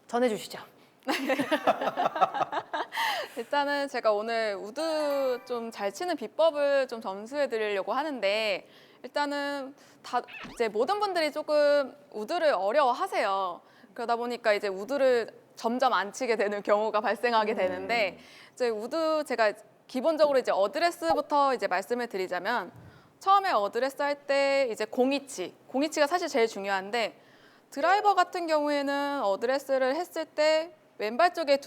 전해주시죠. 일단은 제가 오늘 우드 좀 잘 치는 비법을 좀 점수해 드리려고 하는데, 일단은 다 이제 모든 분들이 조금 우드를 어려워하세요. 그러다 보니까 이제 우드를 점점 안 치게 되는 경우가 발생하게 되는데, 이제 우드 제가 기본적으로 이제 어드레스부터 이제 말씀을 드리자면, 처음에 어드레스 할 때 이제 공이치가 사실 제일 중요한데, 드라이버 같은 경우에는 어드레스를 했을 때 왼발 쪽에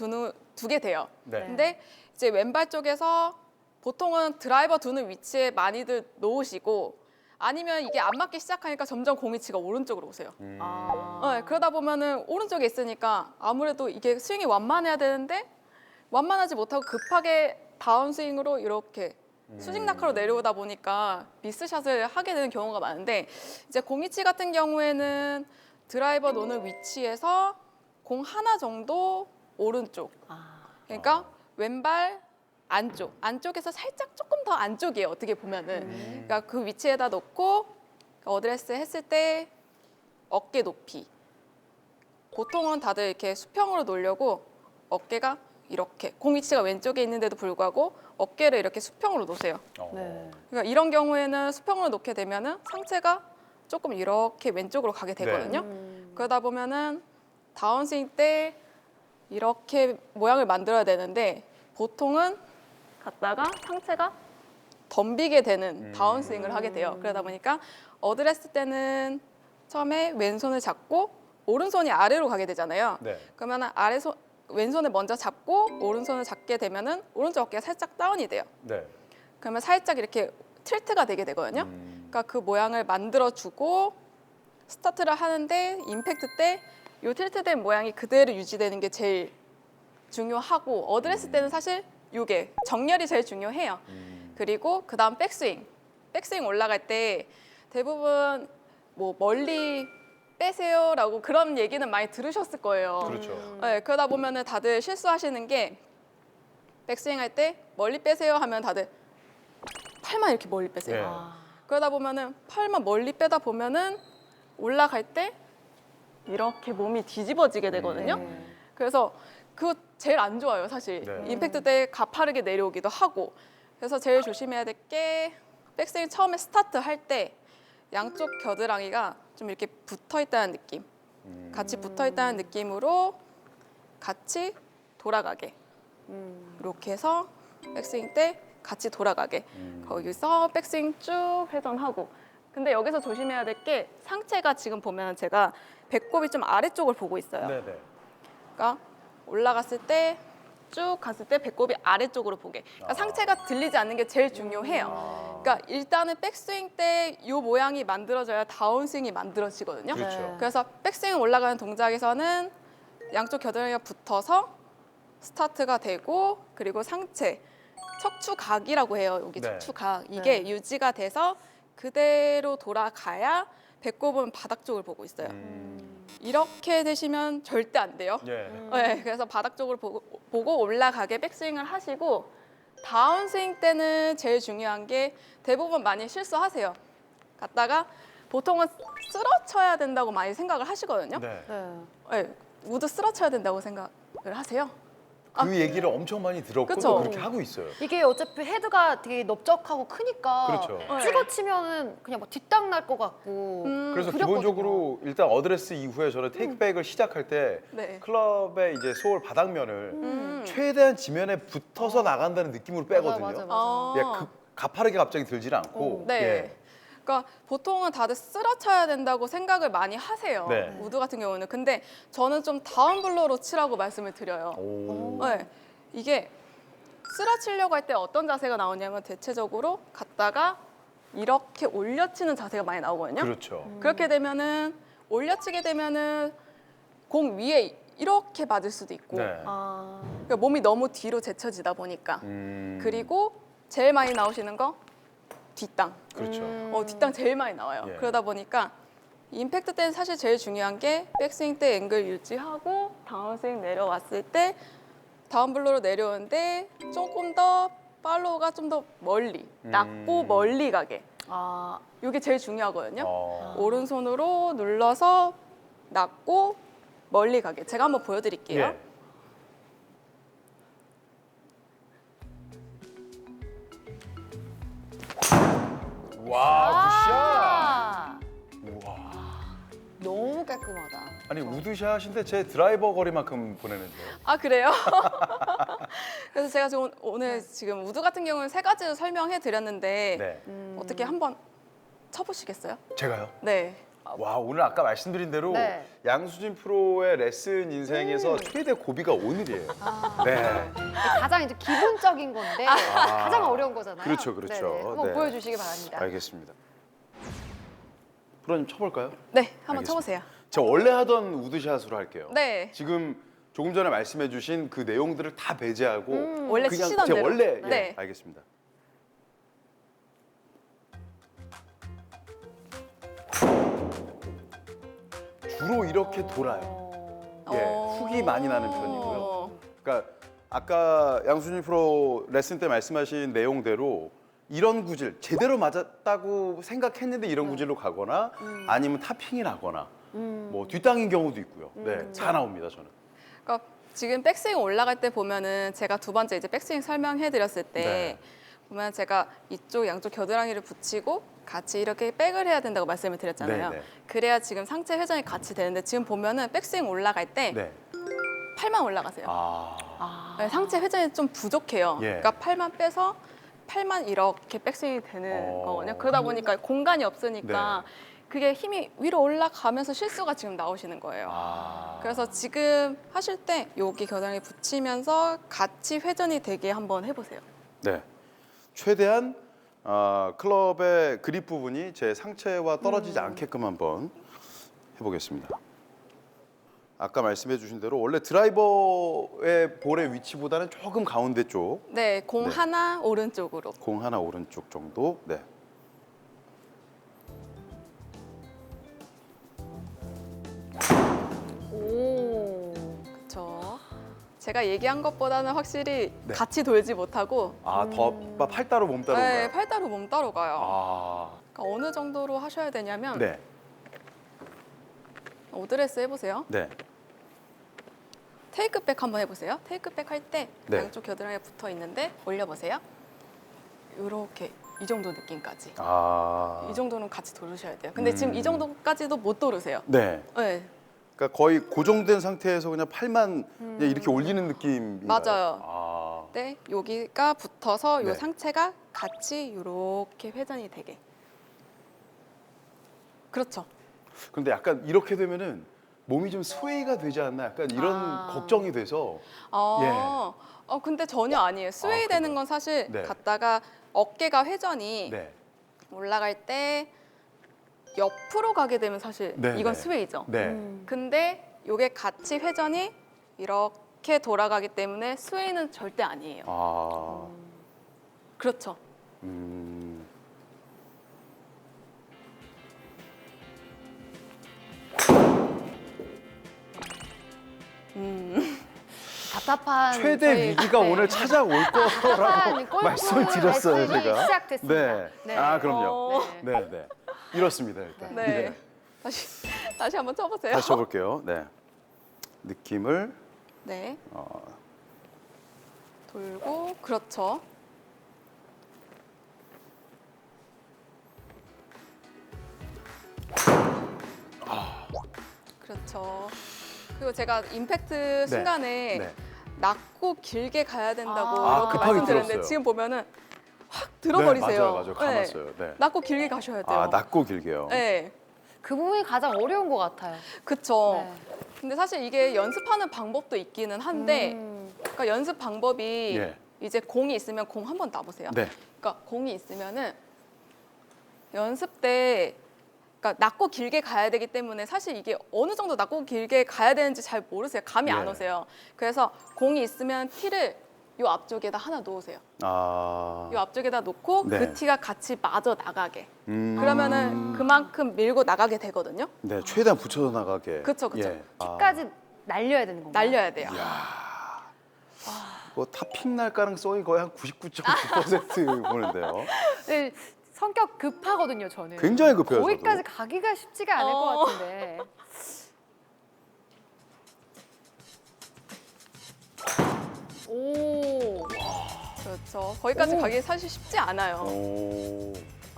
두게 돼요. 네. 근데 이제 왼발 쪽에서 보통은 드라이버 두는 위치에 많이들 놓으시고, 아니면 이게 안 맞기 시작하니까 점점 공이치가 오른쪽으로 오세요. 네, 그러다 보면은 오른쪽에 있으니까 아무래도 이게 스윙이 완만해야 되는데 완만하지 못하고 급하게 다운스윙으로 이렇게 수직 낙하로 내려오다 보니까 미스샷을 하게 되는 경우가 많은데, 이제 공이치 같은 경우에는 드라이버 놓는 위치에서 공 하나 정도 오른쪽. 그러니까 왼발 안쪽에서 살짝 조금 더 안쪽이에요. 어떻게 보면은. 그러니까 그 위치에다 놓고 어드레스 했을 때 어깨 높이. 보통은 다들 이렇게 수평으로 놓으려고 어깨가 이렇게 공 위치가 왼쪽에 있는데도 불구하고 어깨를 이렇게 수평으로 놓으세요. 네. 그러니까 이런 경우에는 수평으로 놓게 되면은 상체가 조금 이렇게 왼쪽으로 가게 되거든요. 그러다 보면은 다운스윙 때 이렇게 모양을 만들어야 되는데, 보통은 갔다가 상체가 덤비게 되는 다운스윙을 하게 돼요. 그러다 보니까 어드레스 때는 처음에 왼손을 잡고 오른손이 아래로 가게 되잖아요. 네. 그러면 왼손을 먼저 잡고 오른손을 잡게 되면은 오른쪽 어깨가 살짝 다운이 돼요. 네. 그러면 살짝 이렇게 틸트가 되게 되거든요. 그러니까 그 모양을 만들어주고 스타트를 하는데, 임팩트 때 이 틸트된 모양이 그대로 유지되는 게 제일 중요하고, 어드레스 때는 사실 이게 정렬이 제일 중요해요. 그리고 그 다음 백스윙 올라갈 때 대부분 뭐 멀리 빼세요라고 그런 얘기는 많이 들으셨을 거예요. 그렇죠. 네, 그러다 보면은 다들 실수하시는 게, 백스윙 할 때 멀리 빼세요 하면 다들 팔만 이렇게 멀리 빼세요. 네. 그러다 보면은 팔만 멀리 빼다 보면은 올라갈 때 이렇게 몸이 뒤집어지게 되거든요. 그래서 그거 제일 안 좋아요, 사실. 네. 임팩트 때 가파르게 내려오기도 하고. 그래서 제일 조심해야 될 게, 백스윙 처음에 스타트 할 때 양쪽 겨드랑이가 좀 이렇게 붙어 있다는 느낌. 같이 붙어 있다는 느낌으로 같이 돌아가게. 이렇게 해서 백스윙 때 같이 돌아가게. 거기서 백스윙 쭉 회전하고. 근데 여기서 조심해야 될 게, 상체가 지금 보면 제가 배꼽이 좀 아래쪽을 보고 있어요. 네네. 그러니까 올라갔을 때 쭉 갔을 때 배꼽이 아래쪽으로 보게. 그러니까 상체가 들리지 않는 게 제일 중요해요. 그러니까 일단은 백스윙 때 이 모양이 만들어져야 다운스윙이 만들어지거든요. 그렇죠. 그래서 백스윙 올라가는 동작에서는 양쪽 겨드랑이가 붙어서 스타트가 되고, 그리고 상체 척추각이라고 해요. 여기 네. 척추각. 이게 유지가 돼서 그대로 돌아가야 배꼽은 바닥 쪽을 보고 있어요. 이렇게 되시면 절대 안 돼요. 예. 네, 그래서 바닥 쪽으로 보고 올라가게 백스윙을 하시고, 다운스윙 때는 제일 중요한 게, 대부분 많이 실수하세요. 갔다가 보통은 쓸어쳐야 된다고 많이 생각을 하시거든요. 네. 네, 우드 쓸어쳐야 된다고 생각을 하세요. 그 얘기를 엄청 많이 들었고 그쵸. 또 그렇게 하고 있어요. 이게 어차피 헤드가 되게 넓적하고 크니까 그렇죠. 찍어 치면은 그냥 뭐 뒷땅 날 것 같고. 그래서 두렵거든요. 기본적으로 일단 어드레스 이후에 저는 테이크백을 시작할 때 네. 클럽의 이제 소울 바닥면을 최대한 지면에 붙어서 나간다는 느낌으로 빼거든요. 맞아. 아. 가파르게 갑자기 들질 않고. 네. 예. 그러니까 보통은 다들 쓸어쳐야 된다고 생각을 많이 하세요. 네. 우드 같은 경우는. 근데 저는 좀 다운블로로 치라고 말씀을 드려요. 오. 네. 이게 쓸어치려고 할 때 어떤 자세가 나오냐면, 대체적으로 갔다가 이렇게 올려치는 자세가 많이 나오거든요. 그렇죠. 그렇게 되면은, 올려치게 되면은 공 위에 이렇게 맞을 수도 있고, 네. 그러니까 몸이 너무 뒤로 제쳐지다 보니까. 그리고 제일 많이 나오시는 거 뒷땅. 그렇죠. 뒷땅 제일 많이 나와요. 예. 그러다 보니까 임팩트 때는 사실 제일 중요한 게, 백스윙 때 앵글 유지하고 다운스윙 내려왔을 때 다운블로로 내려오는데 조금 더 팔로우가 좀 더 멀리, 낮고 멀리 가게. 이게 제일 중요하거든요. 오른손으로 눌러서 낮고 멀리 가게. 제가 한번 보여드릴게요. 예. 와, 굿샷. 우와. 너무 깔끔하다. 아니 우드샷인데 제 드라이버 거리만큼 보내는데요. 아 그래요? 그래서 제가 오늘 지금 우드 같은 경우는 세 가지를 설명해 드렸는데 네. 어떻게 한번 쳐보시겠어요? 제가요? 네. 와, 오늘 아까 말씀드린 대로 네. 양수진 프로의 레슨 인생에서 최대 고비가 오늘이에요. 네. 가장 이제 기본적인 건데 가장 어려운 거잖아요. 그렇죠, 그렇죠. 네네. 한번 네. 보여주시기 바랍니다. 알겠습니다. 프로님 쳐볼까요? 네, 한번 알겠습니다. 쳐보세요. 제가 원래 하던 우드샷으로 할게요. 네. 지금 조금 전에 말씀해주신 그 내용들을 다 배제하고 원래 그냥 치시던 제 대로. 원래 네. 예, 알겠습니다. 주로 이렇게 돌아요. 예, 훅이 많이 나는 편이고요. 그러니까 아까 양수진 프로 레슨 때 말씀하신 내용대로 이런 구질 제대로 맞았다고 생각했는데 이런 구질로 가거나 아니면 타핑이 나거나 뭐 뒷땅인 경우도 있고요. 네, 다 나옵니다 저는. 그러니까 지금 백스윙 올라갈 때 보면은 제가 두 번째 이제 백스윙 설명해 드렸을 때 네. 보면 제가 이쪽 양쪽 겨드랑이를 붙이고 같이 이렇게 백을 해야 된다고 말씀을 드렸잖아요. 네, 네. 그래야 지금 상체 회전이 같이 되는데 지금 보면은 백스윙 올라갈 때 네. 팔만 올라가세요. 아, 네, 상체 회전이 좀 부족해요. 예. 그러니까 팔만 빼서 팔만 이렇게 백스윙이 되는 거거든요. 그러다 보니까 공간이 없으니까 네. 그게 힘이 위로 올라가면서 실수가 지금 나오시는 거예요. 아. 그래서 지금 하실 때 여기 겨드랑이 붙이면서 같이 회전이 되게 한번 해보세요. 네. 최대한 클럽의 그립 부분이 제 상체와 떨어지지 않게끔 한번 해보겠습니다. 아까 말씀해 주신 대로 원래 드라이버의 볼의 위치보다는 조금 가운데 쪽, 네, 공 네. 하나 오른쪽으로. 공 하나 오른쪽 정도. 네. 오. 그렇죠. 제가 얘기한 것보다는 확실히 네. 같이 돌지 못하고 아, 더 팔 따로 몸 따로. 네, 팔 따로 몸 따로 가요. 아, 그러니까 어느 정도로 하셔야 되냐면 네, 오드레스 해보세요. 네, 테이크백 한번 해보세요. 테이크백 할 때 네. 양쪽 겨드랑이에 붙어 있는데 올려보세요. 이렇게 이 정도 느낌까지. 아, 이 정도는 같이 돌으셔야 돼요. 근데 지금 이 정도까지도 못 돌으세요. 네. 네, 그러니까 거의 고정된 상태에서 그냥 팔만 그냥 이렇게 올리는 느낌인가요? 맞아요. 아, 네, 여기가 붙어서 네. 이 상체가 같이 이렇게 회전이 되게. 그렇죠. 근데 약간 이렇게 되면은 몸이 좀 스웨이가 되지 않나 약간 이런 아. 걱정이 돼서 근데 전혀 아니에요. 스웨이 되는 그래요? 건 사실 네. 갔다가 어깨가 회전이 네, 올라갈 때 옆으로 가게 되면 사실 네, 이건 네. 스웨이죠. 네. 근데 이게 같이 회전이 이렇게 돌아가기 때문에 스웨이는 절대 아니에요. 아, 그렇죠. 음, 답답한 최대 저희- 위기가 네. 오늘 찾아올 거라고 골프 말씀을 드렸어요 레슨이 제가. 시작됐습니다. 네. 네. 아 그럼요. 네. 네, 네. 이렇습니다 일단. 네. 다시 한번 쳐보세요. 다시 쳐볼게요. 네. 느낌을 네. 돌고 그렇죠. 그렇죠. 그리고 제가 임팩트 순간에 네. 낮고 길게 가야 된다고 아, 이렇게 급하게 말씀드렸는데 들었어요. 지금 보면은 확 들어버리세요. 네, 맞아요. 감았어요. 네. 낮고 길게 가셔야 돼요. 아 낮고 길게요. 네, 그 부분이 가장 어려운 것 같아요. 그쵸. 네. 근데 사실 이게 연습하는 방법도 있기는 한데, 그러니까 연습 방법이 예. 이제 공이 있으면 공 한번 놔보세요. 네. 그러니까 공이 있으면은 연습 때 그러니까 낮고 길게 가야 되기 때문에 사실 이게 어느 정도 낮고 길게 가야 되는지 잘 모르세요. 감이 안 예. 오세요. 그래서 공이 있으면 티를 요 앞쪽에다 하나 놓으세요. 아. 요 앞쪽에다 놓고 네. 그 티가 같이 마저 나가게. 음. 그러면은 그만큼 밀고 나가게 되거든요. 네, 최대한 붙여서 나가게. 그쵸, 그쵸. 예. 끝까지 날려야 되는 건가요? 날려야 돼요. 뭐 탑핑 날 가능성이 거의 한 99.9% 보는데요. 네, 성격 급하거든요, 저는. 굉장히 급해요, 거기까지 저도. 가기가 쉽지가 않을 것 같은데. 오. 그렇죠. 거기까지 오. 가기 사실 쉽지 않아요. 오.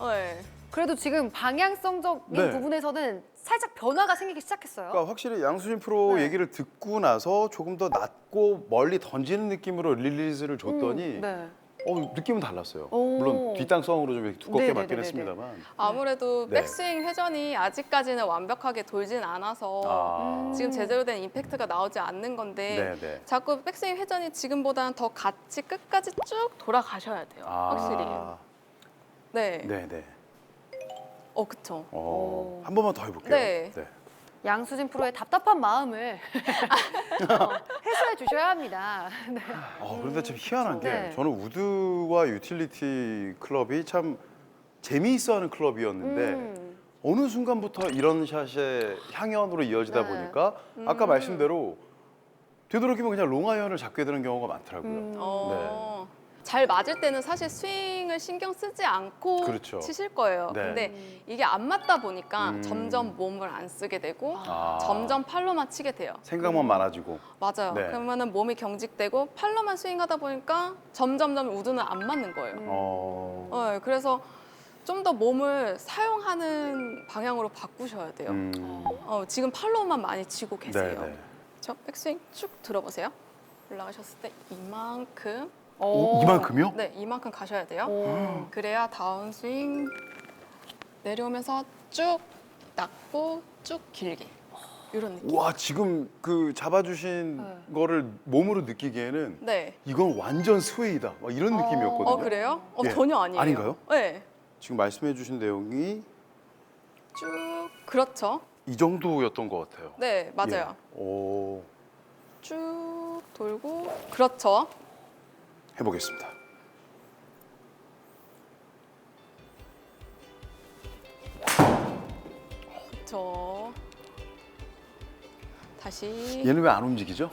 네. 그래도 지금 방향성적인 네. 부분에서는 살짝 변화가 생기기 시작했어요. 그러니까 확실히 양수진 프로 네. 얘기를 듣고 나서 조금 더 낮고 멀리 던지는 느낌으로 릴리즈를 줬더니 네. 느낌은 달랐어요. 오. 물론 뒷땅성으로 좀 이렇게 두껍게 네네네네네. 맞긴 했습니다만. 아무래도 네. 백스윙 회전이 아직까지는 완벽하게 돌진 않아서 아. 지금 제대로 된 임팩트가 나오지 않는 건데 네네. 자꾸 백스윙 회전이 지금보다는 더 같이 끝까지 쭉 돌아가셔야 돼요. 확실히. 네. 네네. 그쵸. 한 번만 더 해볼게요. 네. 양수진 프로의 답답한 마음을 해소해 주셔야 합니다. 네. 그런데 참 희한한 게 네. 저는 우드와 유틸리티 클럽이 참 재미있어하는 클럽이었는데 어느 순간부터 이런 샷의 향연으로 이어지다 네. 보니까 아까 말씀대로 되도록이면 그냥 롱아이언을 잡게 되는 경우가 많더라고요. 잘 맞을 때는 사실 스윙을 신경 쓰지 않고 그렇죠. 치실 거예요. 네. 근데 이게 안 맞다 보니까 점점 몸을 안 쓰게 되고 점점 팔로만 치게 돼요. 생각만 많아지고. 맞아요. 네. 그러면은 몸이 경직되고 팔로만 스윙하다 보니까 점점점 우드는 안 맞는 거예요. 네, 그래서 좀 더 몸을 사용하는 방향으로 바꾸셔야 돼요. 지금 팔로우만 많이 치고 계세요. 네네. 저 백스윙 쭉 들어보세요. 올라가셨을 때 이만큼, 이만큼요? 네, 이만큼 가셔야 돼요. 오. 그래야 다운스윙 내려오면서 쭉 낮고 쭉 길게 이런 느낌. 와 지금 그 잡아주신 거를 몸으로 느끼기에는 네. 이건 완전 스웨이다. 막 이런 느낌이었거든요. 그래요? 예. 전혀 아니에요. 아닌가요? 네. 지금 말씀해주신 내용이 쭉 그렇죠. 이 정도였던 것 같아요. 네, 맞아요. 예. 오, 쭉 돌고 그렇죠. 해보겠습니다. 그렇죠. 다시. 얘는 왜 안 움직이죠?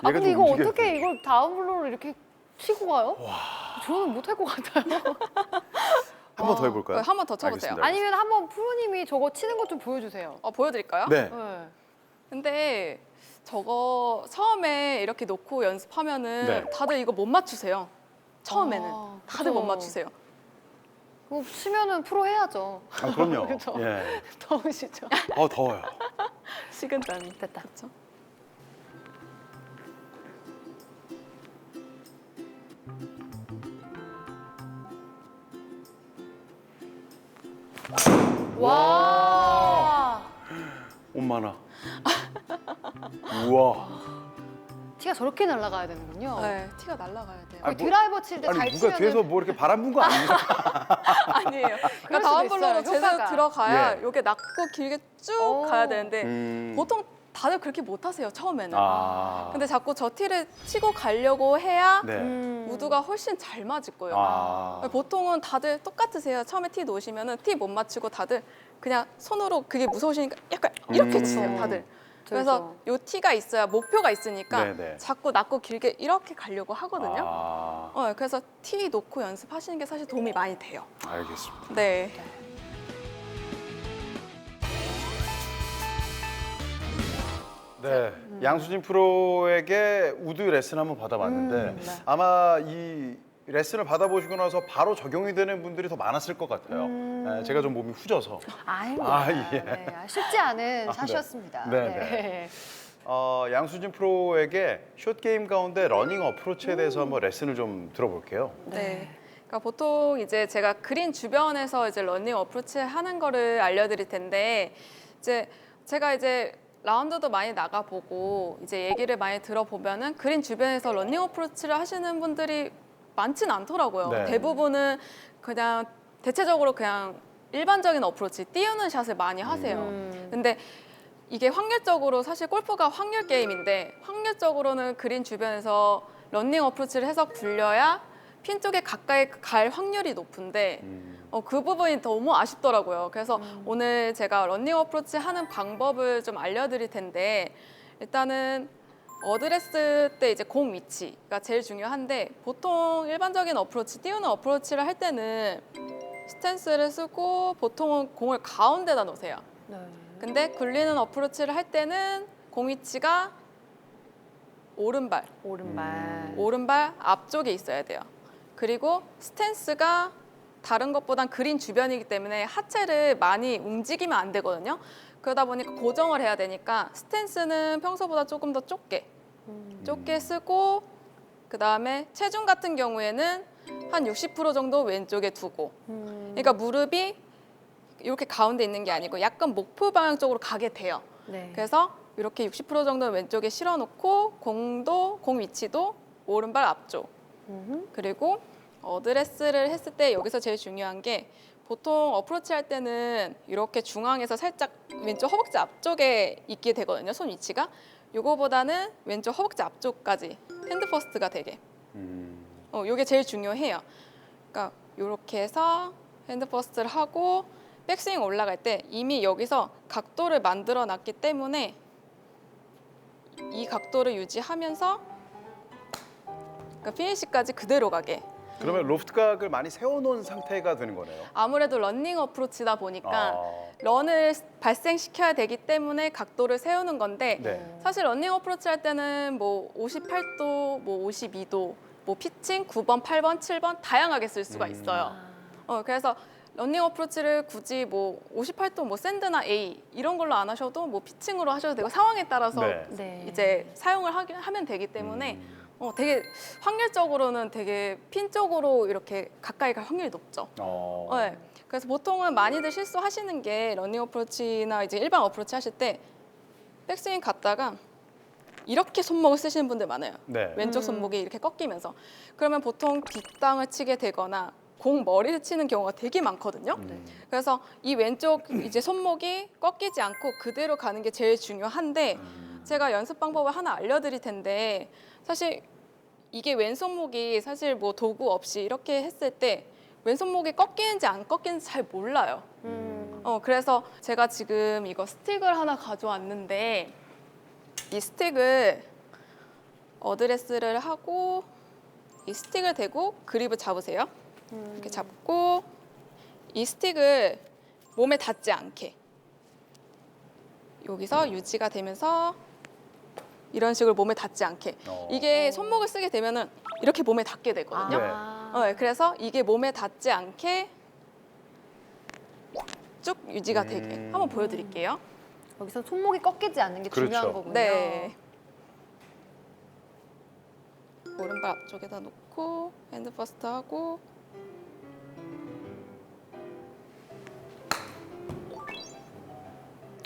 근데 좀 이거 움직여야 어떻게 돼. 이걸 다운블로를 이렇게 치고 가요? 저는 못할 것 같아요. 한 번 더 해볼까요? 한 번 더 쳐보세요. 알겠습니다. 아니면 한번 프로님이 저거 치는 것 좀 보여주세요. 보여드릴까요? 네. 네. 근데 저거 처음에 이렇게 놓고 연습하면은 네. 다들 이거 못 맞추세요. 처음에는 다들 그쵸. 못 맞추세요. 그거 치면은 프로 해야죠. 그럼요. 그쵸. 예. 더우시죠? 더워요. 식은땀이 됐다. 그렇죠? 와. 엄마나. 우와. 티가 저렇게 날아가야 되는군요. 네, 티가 날아가야 돼요. 아니, 드라이버 칠 때 잘 아니 누가 치면 뒤에서 뭐 이렇게 바람 분 거 아니에요? 아니에요. 그럴 그러니까 수도 다운블로로 있어요, 제대로 효과가. 들어가야 예. 이게 낮고 길게 쭉 오. 가야 되는데 보통 보통 다들 그렇게 못 하세요, 처음에는. 아. 근데 자꾸 저 티를 치고 가려고 해야 네. 우드가 훨씬 잘 맞을 거예요. 아. 보통은 다들 똑같으세요. 처음에 티 놓으시면은 티 못 맞추고 다들 그냥 손으로 그게 무서우시니까 약간 이렇게 치세요, 다들. 그래서 요 티가 있어야 목표가 있으니까 네네. 자꾸 낮고 길게 이렇게 가려고 하거든요. 아. 그래서 티 놓고 연습하시는 게 사실 도움이 많이 돼요. 알겠습니다. 네. 네, 양수진 프로에게 우드 레슨 한번 받아봤는데 네. 아마 이 레슨을 받아보시고 나서 바로 적용이 되는 분들이 더 많았을 것 같아요. 네, 제가 좀 몸이 후져서. 아닙니다. 예. 네, 쉽지 않은 네. 샷이었습니다. 네, 양수진 프로에게 숏 게임 가운데 러닝 어프로치에 대해서 한번 레슨을 좀 들어볼게요. 네. 그러니까 보통 이제 제가 그린 주변에서 이제 러닝 어프로치 하는 거를 알려드릴 텐데 이제 제가 이제 라운드도 많이 나가보고 이제 얘기를 많이 들어보면은 그린 주변에서 러닝 어프로치를 하시는 분들이 많진 않더라고요. 네. 대부분은 그냥 대체적으로 그냥 일반적인 어프로치, 띄우는 샷을 많이 하세요. 근데 이게 확률적으로 사실 골프가 확률 게임인데 확률적으로는 그린 주변에서 러닝 어프로치를 해서 굴려야 핀 쪽에 가까이 갈 확률이 높은데 그 부분이 너무 아쉽더라고요. 그래서 오늘 제가 러닝 어프로치 하는 방법을 좀 알려드릴 텐데 일단은 어드레스 때 이제 공 위치가 제일 중요한데 보통 일반적인 어프로치, 띄우는 어프로치를 할 때는 스탠스를 쓰고 보통은 공을 가운데다 놓으세요. 네. 근데 굴리는 어프로치를 할 때는 공 위치가 오른발, 오른발. 앞쪽에 있어야 돼요. 그리고 스탠스가 다른 것보단 그린 주변이기 때문에 하체를 많이 움직이면 안 되거든요. 그러다 보니까 고정을 해야 되니까 스탠스는 평소보다 조금 더 좁게 쓰고, 그 다음에 체중 같은 경우에는 한 60% 정도 왼쪽에 두고, 그러니까 무릎이 이렇게 가운데 있는 게 아니고 약간 목표 방향 쪽으로 가게 돼요. 네. 그래서 이렇게 60% 정도 왼쪽에 실어놓고 공 위치도 오른발 앞쪽. 그리고 어드레스를 했을 때 여기서 제일 중요한 게 보통 어프로치 할 때는 이렇게 중앙에서 살짝 왼쪽 허벅지 앞쪽에 있게 되거든요. 손 위치가. 요거보다는 왼쪽 허벅지 앞쪽까지 핸드 퍼스트가 되게. 요게 제일 중요해요. 그러니까 이렇게 해서 핸드 퍼스트를 하고 백스윙 올라갈 때 이미 여기서 각도를 만들어 놨기 때문에 이 각도를 유지하면서 그러니까 피니시까지 그대로 가게. 그러면 로프트 각을 많이 세워놓은 상태가 되는 거네요. 아무래도 런닝 어프로치다 보니까 런을 발생시켜야 되기 때문에 각도를 세우는 건데 네. 사실 런닝 어프로치 할 때는 뭐 58도, 뭐 52도, 뭐 피칭 9번, 8번, 7번 다양하게 쓸 수가 있어요. 그래서 런닝 어프로치를 굳이 뭐 58도 뭐 샌드나 A 이런 걸로 안 하셔도 뭐 피칭으로 하셔도 되고 상황에 따라서 네. 이제 사용을 하면 되기 때문에 되게 확률적으로는 되게 핀 쪽으로 이렇게 가까이 갈 확률이 높죠. 네. 그래서 보통은 많이들 실수하시는 게 런닝 어프로치나 이제 일반 어프로치 하실 때 백스윙 갔다가 이렇게 손목을 쓰시는 분들 많아요. 네. 왼쪽 손목이 이렇게 꺾이면서. 그러면 보통 뒷땅을 치게 되거나 공 머리를 치는 경우가 되게 많거든요. 그래서 이 왼쪽 이제 손목이 꺾이지 않고 그대로 가는 게 제일 중요한데 제가 연습 방법을 하나 알려드릴 텐데 사실 이게 왼손목이 사실 뭐 도구 없이 이렇게 했을 때 왼손목이 꺾이는지 안 꺾이는지 잘 몰라요. 그래서 제가 지금 이거 스틱을 하나 가져왔는데 이 스틱을 어드레스를 하고 이 스틱을 대고 그립을 잡으세요. 이렇게 잡고 이 스틱을 몸에 닿지 않게 여기서 유지가 되면서 이런 식으로 몸에 닿지 않게 이게 손목을 쓰게 되면은 이렇게 몸에 닿게 되거든요. 네. 그래서 이게 몸에 닿지 않게 쭉 유지가 되게 한번 보여드릴게요. 여기서 손목이 꺾이지 않는 게 그렇죠. 중요한 거군요. 네. 오른발 앞쪽에다 놓고 핸드 퍼스트 하고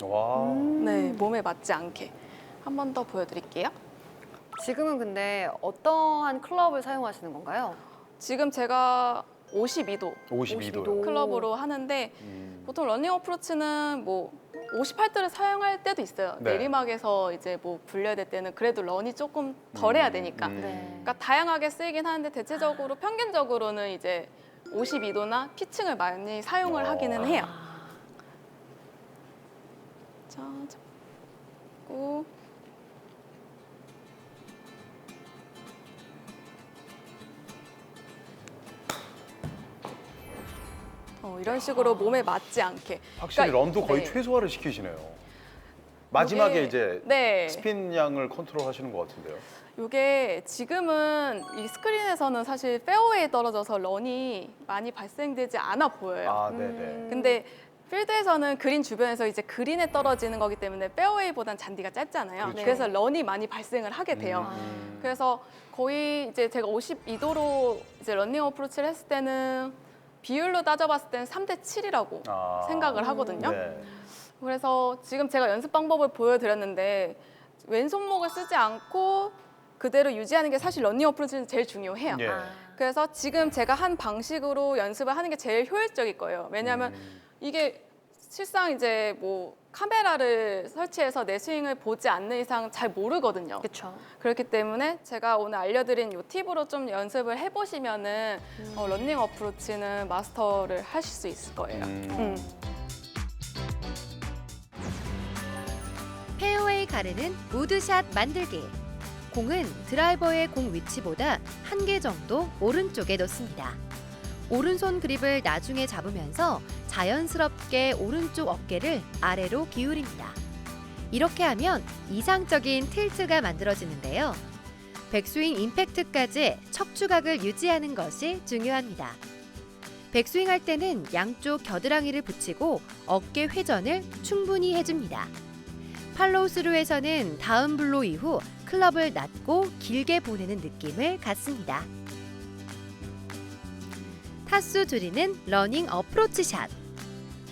와. 네, 몸에 맞지 않게 한 번 더 보여드릴게요. 지금은 근데 어떠한 클럽을 사용하시는 건가요? 지금 제가 52도 52도요. 클럽으로 하는데 보통 러닝 어프로치는 뭐 58도를 사용할 때도 있어요. 네. 내리막에서 이제 뭐 굴려야 될 때는 그래도 런이 조금 덜 해야 되니까. 네. 그러니까 다양하게 쓰이긴 하는데 대체적으로 평균적으로는 이제 52도나 피칭을 많이 사용을 하기는 해요. 자, 잡고 이런 식으로 몸에 맞지 않게. 확실히 그러니까, 런도 거의 네. 최소화를 시키시네요. 마지막에 요게- 이제 네. 스핀 양을 컨트롤 하시는 것 같은데요. 이게 지금은 이 스크린에서는 사실 페어웨이에 떨어져서 런이 많이 발생되지 않아 보여요. 아, 네네. 근데 필드에서는 그린 주변에서 이제 그린에 떨어지는 거기 때문에 페어웨이보단 잔디가 짧잖아요. 그렇죠. 그래서 런이 많이 발생을 하게 돼요. 그래서 거의 이제 제가 52도로 이제 런닝 어프로치를 했을 때는 비율로 따져봤을 때는 3대 7이라고 아. 생각을 하거든요. 네. 그래서 지금 제가 연습 방법을 보여드렸는데 왼손목을 쓰지 않고 그대로 유지하는 게 사실 런닝 어프로치는 제일 중요해요. 예. 그래서 지금 제가 한 방식으로 연습을 하는 게 제일 효율적일 거예요. 왜냐하면 이게 실상 이제 뭐 카메라를 설치해서 내 스윙을 보지 않는 이상 잘 모르거든요. 그렇죠. 그렇기 때문에 제가 오늘 알려드린 이 팁으로 좀 연습을 해보시면은 런닝 어프로치는 마스터를 하실 수 있을 거예요. 페어웨이 가르는 우드샷 만들기. 공은 드라이버의 공 위치보다 한 개 정도 오른쪽에 놓습니다. 오른손 그립을 나중에 잡으면서 자연스럽게 오른쪽 어깨를 아래로 기울입니다. 이렇게 하면 이상적인 틸트가 만들어지는데요. 백스윙 임팩트까지 척추각을 유지하는 것이 중요합니다. 백스윙 할 때는 양쪽 겨드랑이를 붙이고 어깨 회전을 충분히 해줍니다. 팔로우 스루에서는 다운 블로 이후 클럽을 낮고 길게 보내는 느낌을 갖습니다. 타수 줄이는 러닝 어프로치 샷.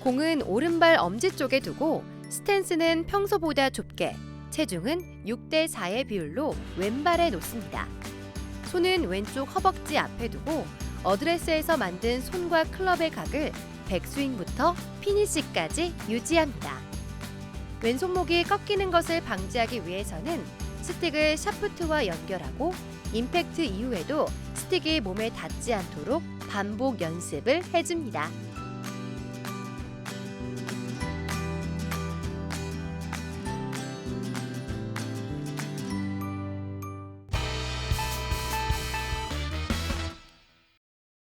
공은 오른발 엄지 쪽에 두고 스탠스는 평소보다 좁게, 체중은 6대4의 비율로 왼발에 놓습니다. 손은 왼쪽 허벅지 앞에 두고 어드레스에서 만든 손과 클럽의 각을 백스윙부터 피니시까지 유지합니다. 왼손목이 꺾이는 것을 방지하기 위해서는 스틱을 샤프트와 연결하고 임팩트 이후에도 스틱이 몸에 닿지 않도록 반복 연습을 해줍니다.